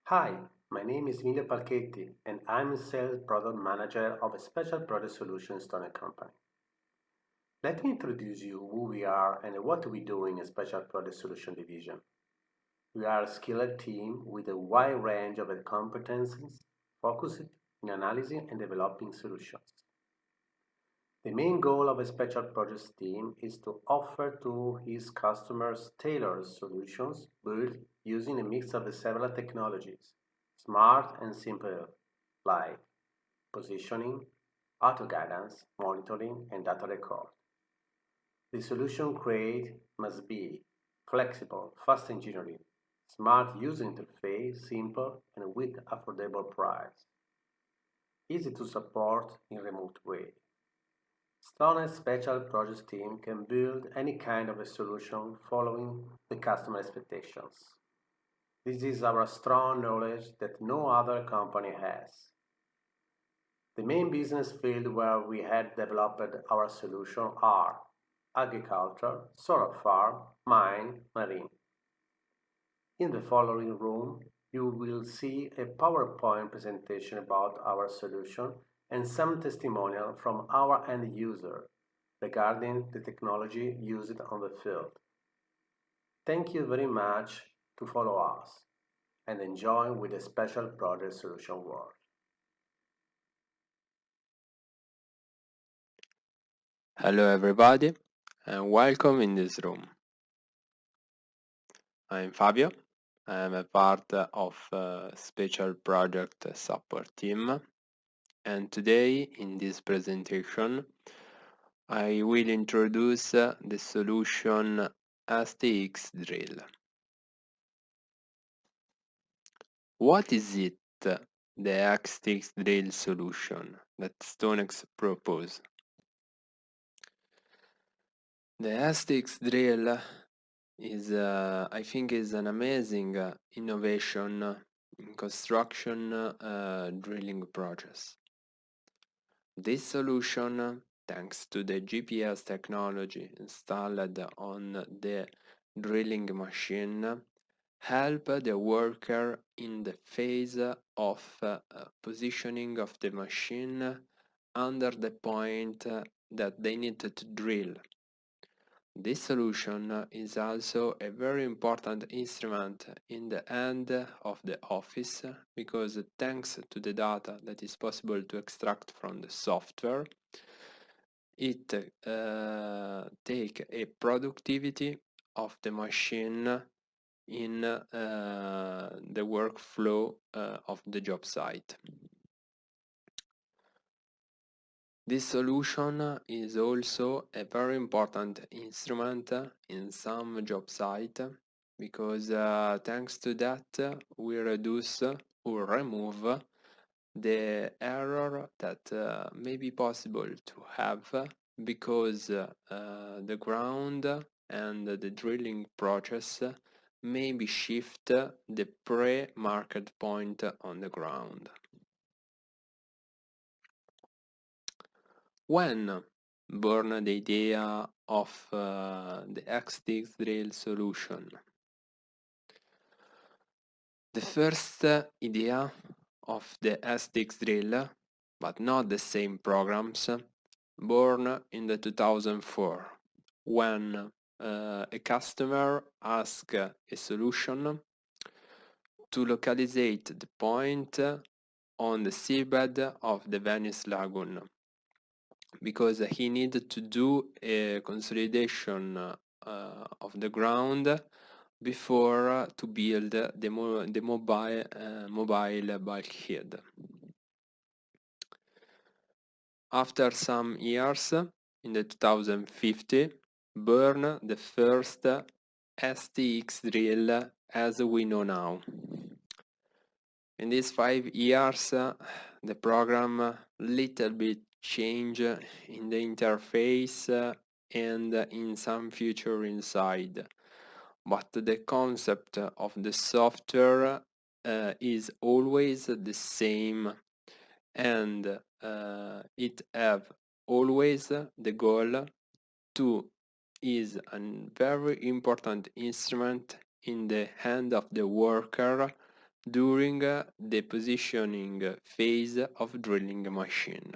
Hi, my name is Emilio Palchetti and I'm Sales Product Manager of a Special Product Solutions Stonex company. Let me introduce you who we are and what we do in a Special Product Solution division. We are a skilled team with a wide range of competencies focused in analyzing and developing solutions. The main goal of a special projects team is to offer to his customers tailored solutions built using a mix of several technologies, smart and simple, like positioning, auto guidance, monitoring, and data record. The solution created must be flexible, fast engineering, smart user interface, simple, and with affordable price, easy to support in remote way. Stonex Special Projects team can build any kind of a solution following the customer expectations. This is our strong knowledge that no other company has. The main business field where we had developed our solution are agriculture, solar farm, mine, marine. In the following room, you will see a PowerPoint presentation about our solution and some testimonial from our end user regarding the technology used on the field. Thank you very much to follow us and enjoy with the special project solution world. Hello everybody and welcome in this room. I'm Fabio. I'm a part of special project support team, and today in this presentation I will introduce the solution STX-Drill. What is it, the STX-Drill solution that Stonex propose? The STX-Drill is I think is an amazing innovation in construction drilling process. This solution, thanks to the GPS technology installed on the drilling machine, help the worker in the phase of positioning of the machine under the point that they need to drill. This solution is also a very important instrument in the end of the office because thanks to the data that is possible to extract from the software, it take a productivity of the machine in the workflow of the job site. This solution is also a very important instrument in some job site because thanks to that we reduce or remove the error that may be possible to have because the ground and the drilling process maybe shift the pre-market point on the ground. When born the idea of the STX-Drill solution? The first idea of the STX-Drill, but not the same programs, born in the 2004, when a customer asked a solution to localizate the point on the seabed of the Venice Lagoon because he needed to do a consolidation of the ground before to build the mobile bulkhead. After some years, in the 2050, born the first STX-Drill as we know now. In these 5 years, the program little bit change in the interface and in some feature inside, but the concept of the software is always the same, and it have always the goal to is a very important instrument in the hand of the worker during the positioning phase of drilling machine.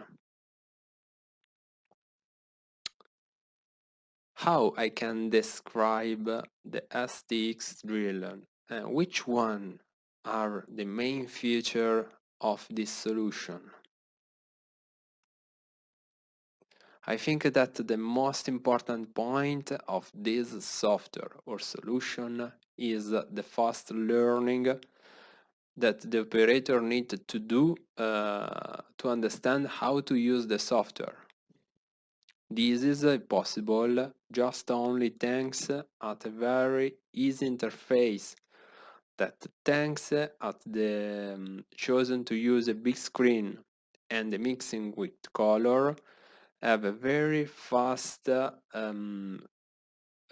How I can describe the STX-Drill and which one are the main feature of this solution? I think that the most important point of this software or solution is the fast learning that the operator needs to do to understand how to use the software. This is possible just only thanks at a very easy interface that thanks at the chosen to use a big screen and the mixing with color have a very fast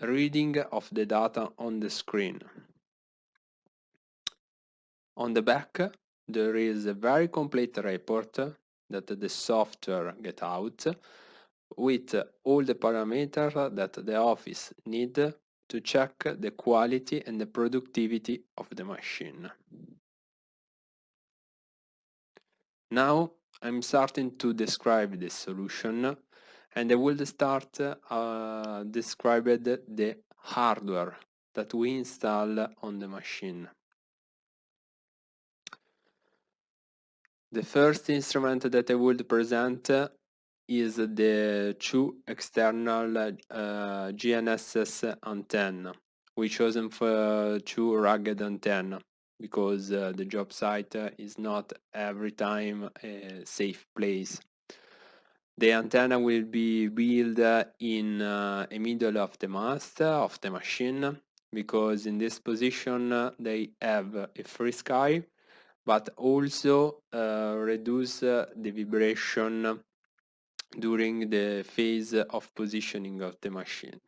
reading of the data on the screen. On the back, there is a very complete report that the software get out with all the parameters that the office need to check the quality and the productivity of the machine. Now I'm starting to describe the solution and I will start describing the hardware that we install on the machine. The first instrument that I would present is the two external GNSS antenna. We chosen for two rugged antenna because the job site is not every time a safe place. The antenna will be built in a middle of the mast of the machine because in this position they have a free sky but also reduce the vibration during the phase of positioning of the machine.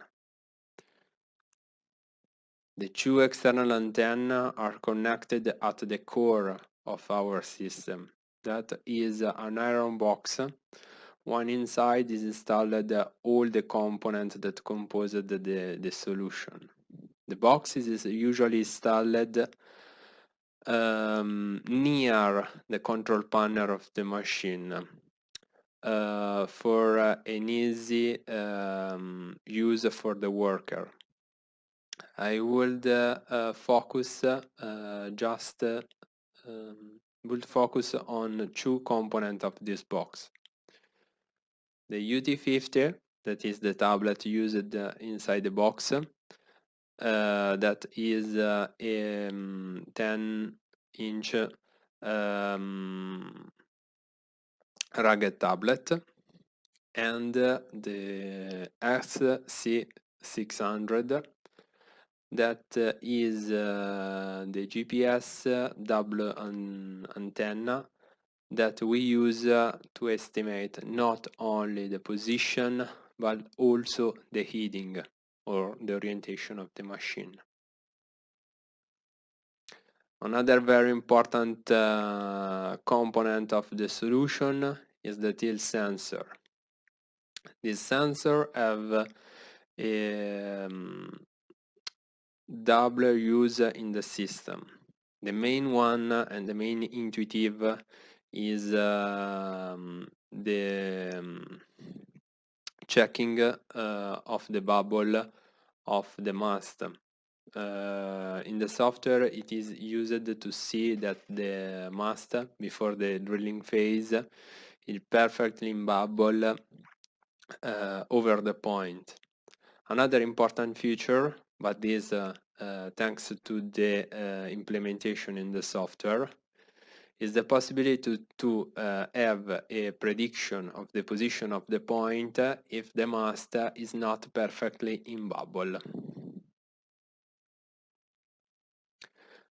The two external antennae are connected at the core of our system. That is an iron box. One inside is installed all the components that compose the solution. The box is usually installed near the control panel of the machine for an easy use for the worker. I would focus on two components of this box. The UT50, that is the tablet used inside the box, that is a 10-inch rugged tablet, and the SC600 that is the GPS double antenna that we use to estimate not only the position but also the heading or the orientation of the machine. Another very important component of the solution is the tilt sensor. This sensor have a double use in the system. The main one and the main intuitive is the checking of the bubble of the mast. In the software it is used to see that the mast before the drilling phase is perfectly in bubble over the point. Another important feature, but this thanks to the implementation in the software, is the possibility to have a prediction of the position of the point if the mast is not perfectly in bubble.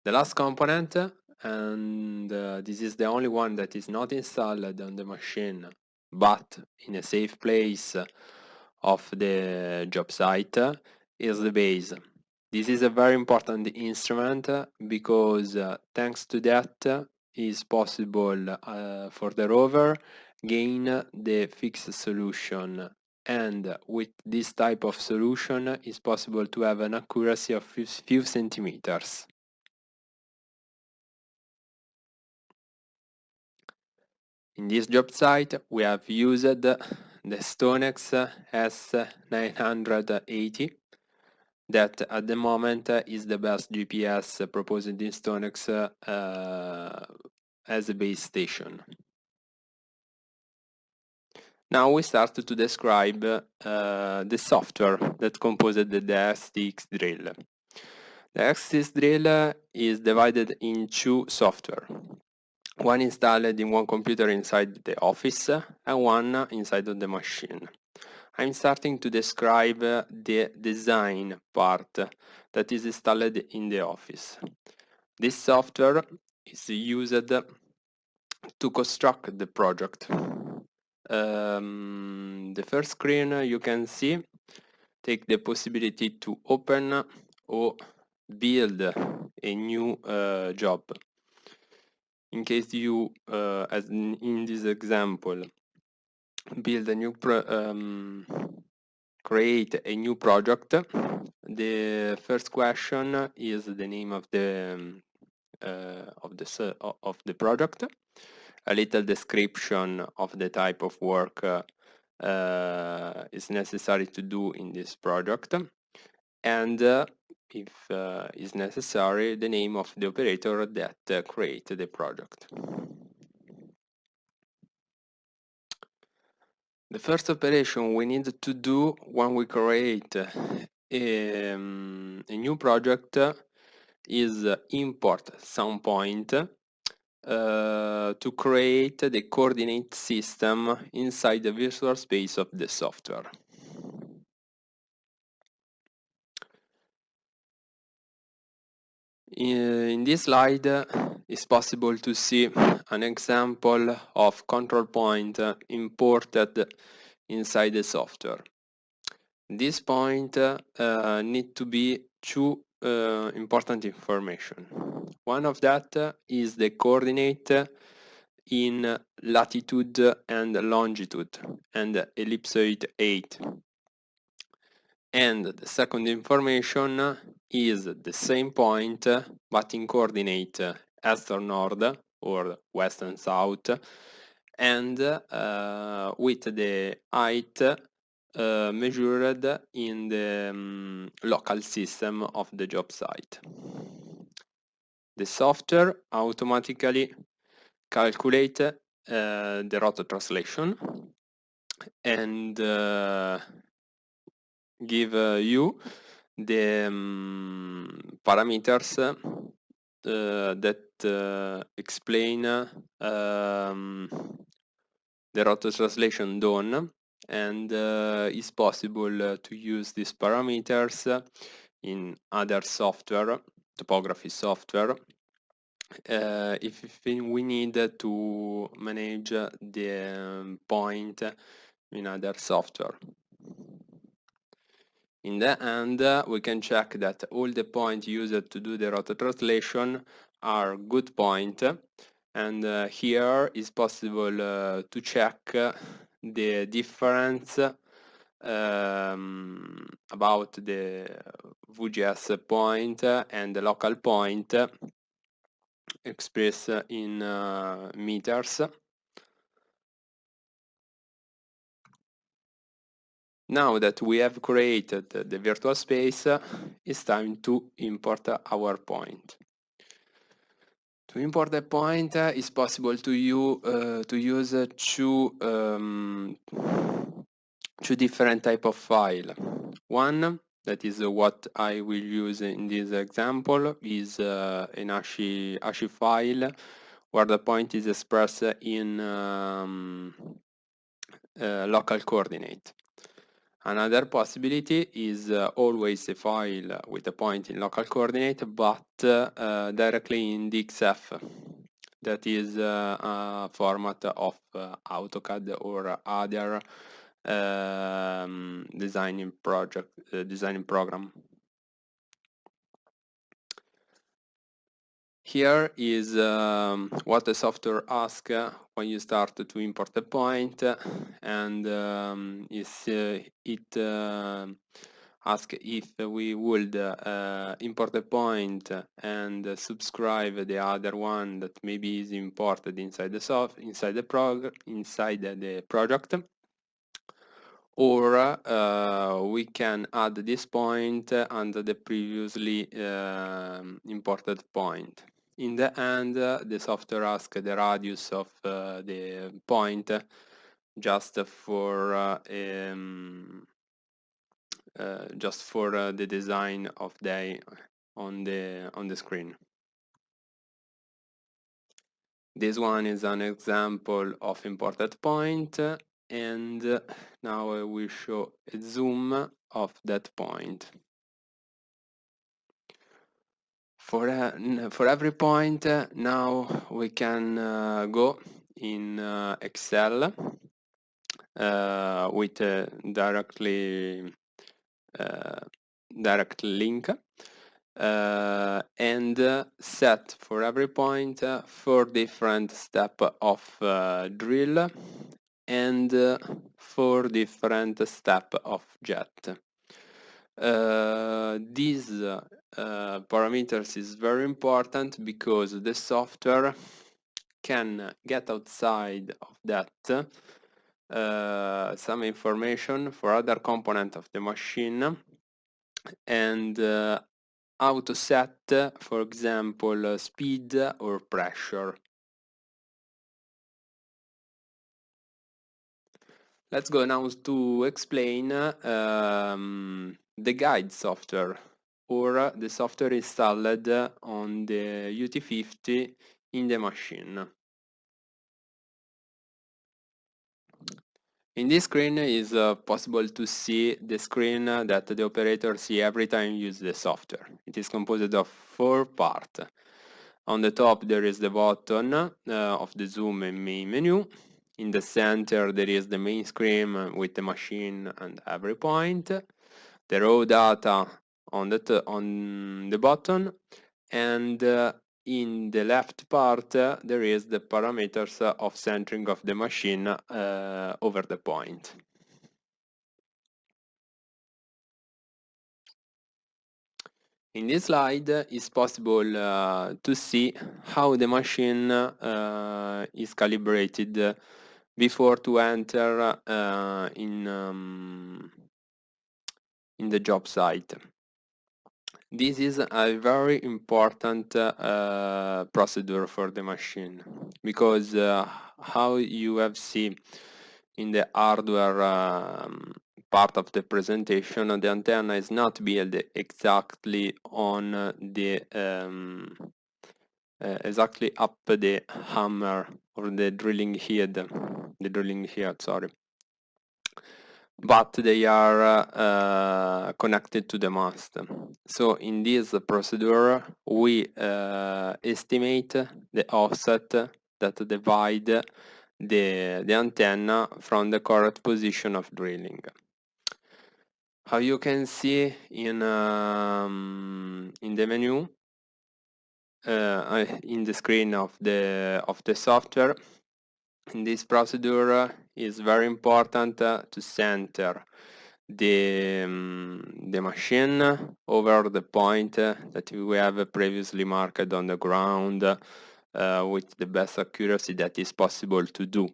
The last component, and this is the only one that is not installed on the machine but in a safe place of the job site, is the base. This is a very important instrument because thanks to that is possible for the rover gain the fixed solution, and with this type of solution is possible to have an accuracy of few centimeters. In this job site, we have used the Stonex S980, that at the moment is the best GPS proposed in Stonex as a base station. Now we start to describe the software that composed the STX-Drill. The STX-Drill is divided in two software. One installed in one computer inside the office and one inside of the machine. I'm starting to describe the design part that is installed in the office. This software is used to construct the project. The first screen you can see take the possibility to open or build a new job. In case you, as in this example, build a new create a new project, the first question is the name of the project, a little description of the type of work is necessary to do in this project, and if is necessary, the name of the operator that created the project. The first operation we need to do when we create a new project is import some point to create the coordinate system inside the virtual space of the software. In this slide, it's possible to see an example of control point imported inside the software. This point need to be two important information. One of that is the coordinate in latitude and longitude and ellipsoid 8. And the second information is the same point but in coordinate east or north or west and south, and with the height measured in the local system of the job site. The software automatically calculate the rotor translation and give you the parameters that explain the rotor translation done, and it's possible to use these parameters in other software, topography software, if we need to manage the point in other software. In the end, we can check that all the points used to do the rotor translation are good point, and here is possible to check the difference about the VGS point and the local point expressed in meters. Now that we have created the virtual space, it's time to import our point. To import a point, it's possible to use two different type of file. One, that is what I will use in this example, is an ASCII file where the point is expressed in local coordinate. Another possibility is always a file with a point in local coordinate, but directly in DXF. That is a format of AutoCAD or other designing program. Here is what the software asks when you start to import a point, and it ask if we would import a point and subscribe the other one that maybe is imported inside the project, or we can add this point under the previously imported point. In the end, the software asks the radius of the point just for the design of on the screen. This one is an example of imported point, and now I will show a zoom of that point. For every point, now we can go in Excel with a direct link and set for every point 4 different steps of drill and 4 different steps of jet. These parameters is very important because the software can get outside of that some information for other component of the machine and how to set, for example, speed or pressure. Let's go now to explain the guide software, or the software installed on the UT50 in the machine. In this screen is possible to see the screen that the operator see every time you use the software. It is composed of 4 parts. On the top there is the button of the zoom and main menu. In the center there is the main screen with the machine and every point. The raw data on the button, and in the left part there is the parameters of centering of the machine over the point. In this slide it's possible to see how the machine is calibrated before to enter in the job site. This is a very important procedure for the machine, because how you have seen in the hardware part of the presentation, the antenna is not built exactly on the exactly up the hammer or the drilling head, sorry, but they are connected to the mast. So in this procedure we estimate the offset that divide the antenna from the correct position of drilling. How you can see in the menu in the screen of the software, in this procedure is very important to center the machine over the point that we have previously marked on the ground with the best accuracy that is possible to do,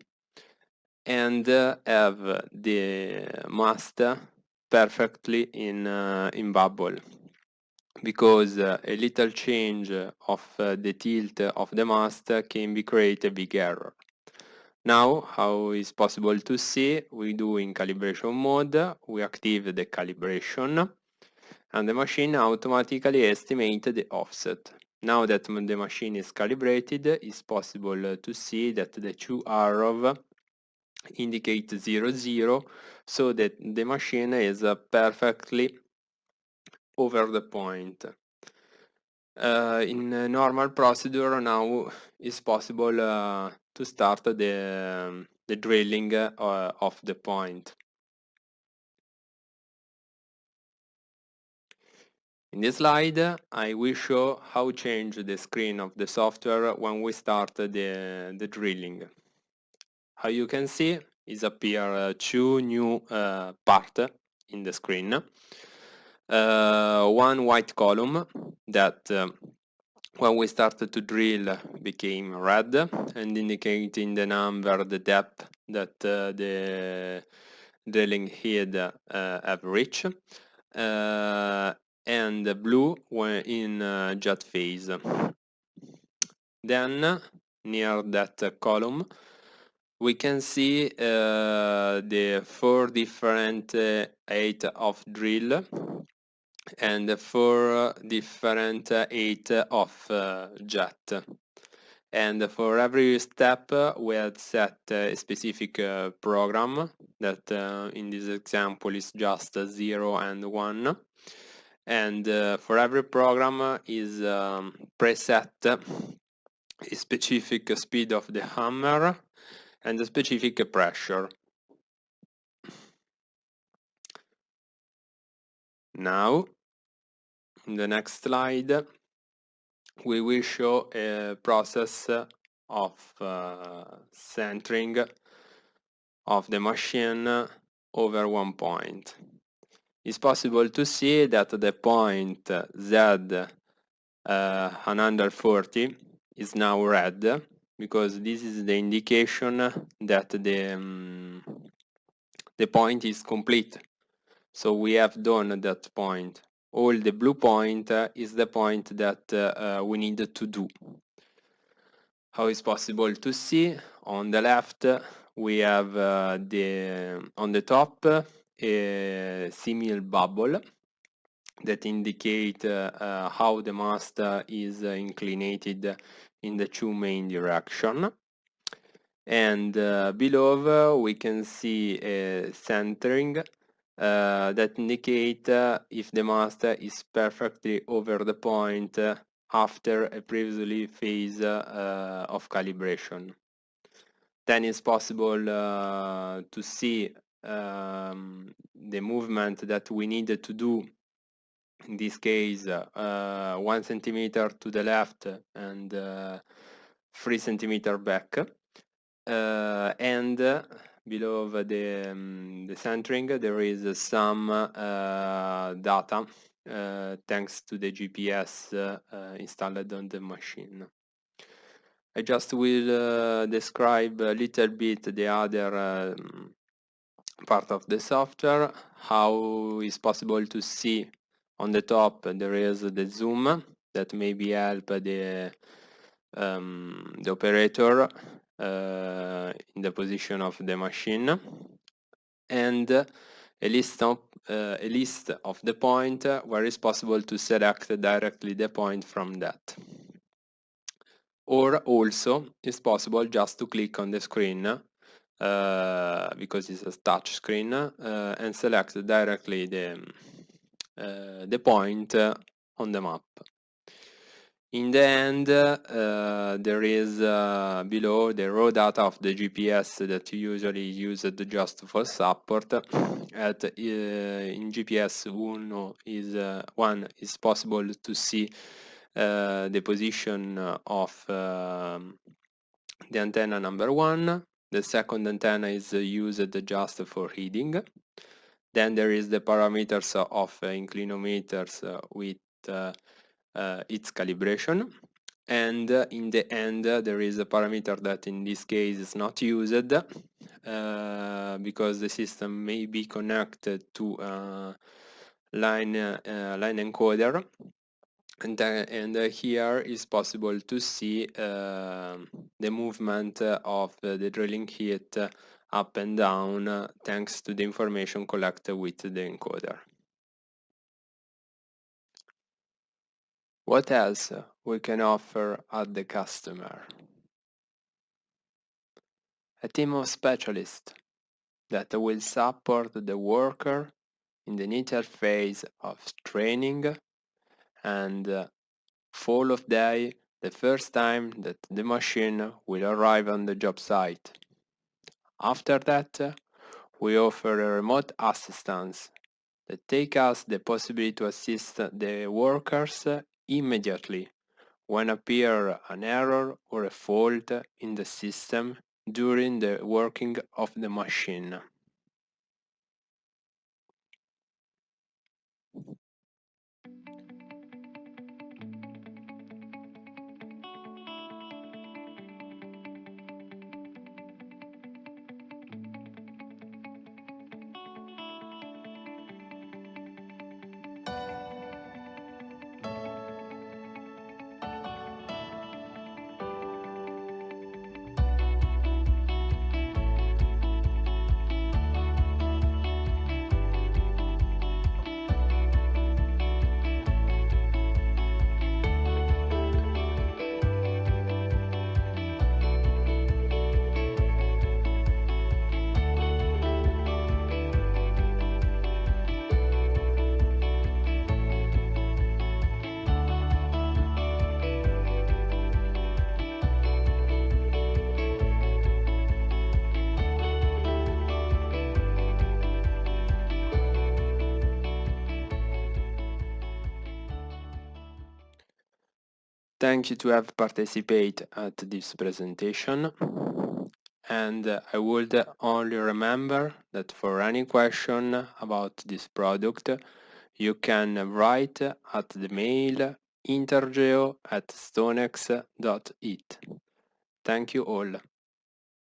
and have the mast perfectly in bubble, because a little change of the tilt of the mast can be create a big error. Now, how is possible to see? We do in calibration mode, we activate the calibration, and the machine automatically estimates the offset. Now that the machine is calibrated, it's possible to see that the 2 arrows indicate 0, 0, so that the machine is perfectly over the point. In a normal procedure now it's possible to start the drilling of the point. In this slide I will show how change the screen of the software when we start the drilling. How you can see is appear 2 new parts in the screen. one white column that when we started to drill became red and indicating the number, the depth that the drilling head have reached, and blue when in jet phase. Then near that column we can see the 4 different height of drill and 4 different height of jet. And for every step we had set a specific program that in this example is just 0 and 1. And for every program is preset a specific speed of the hammer and a specific pressure. Now, in the next slide, we will show a process of centering of the machine over one point. It's possible to see that the point Z 140 is now red because this is the indication that the point is complete. So we have done that point. All the blue point is the point that we need to do. How is possible to see? On the left we have on the top a simil bubble that indicate how the mast is inclinated in the two main direction. And below we can see a centering that indicate if the mast is perfectly over the point after a previously phase of calibration. Then it's possible to see the movement that we needed to do, in this case 1 centimeter to the left and 3 centimeter back, and below the centering there is some data thanks to the GPS installed on the machine. I just will describe a little bit the other part of the software, how is possible to see. On the top there is the zoom that maybe help the operator in the position of the machine, and a list of the point where it's possible to select directly the point from that. Or also it's possible just to click on the screen because it's a touch screen and select directly the point on the map. In the end, there is below the raw data of the GPS that you usually use just for support. In GPS 1 is possible to see the position of the antenna number 1. The second antenna is used just for heading. Then there is the parameters of inclinometers with its calibration, and in the end there is a parameter that in this case is not used because the system may be connected to line encoder, and here is possible to see the movement of the drilling head up and down thanks to the information collected with the encoder. What else we can offer at the customer? A team of specialists that will support the worker in the initial phase of training and follow day the first time that the machine will arrive on the job site. After that, we offer a remote assistance that takes us the possibility to assist the workers immediately when appear an error or a fault in the system during the working of the machine. Thank you to have participated at this presentation. And I would only remember that for any question about this product, you can write at the mail intergeo@stonex.it. Thank you all.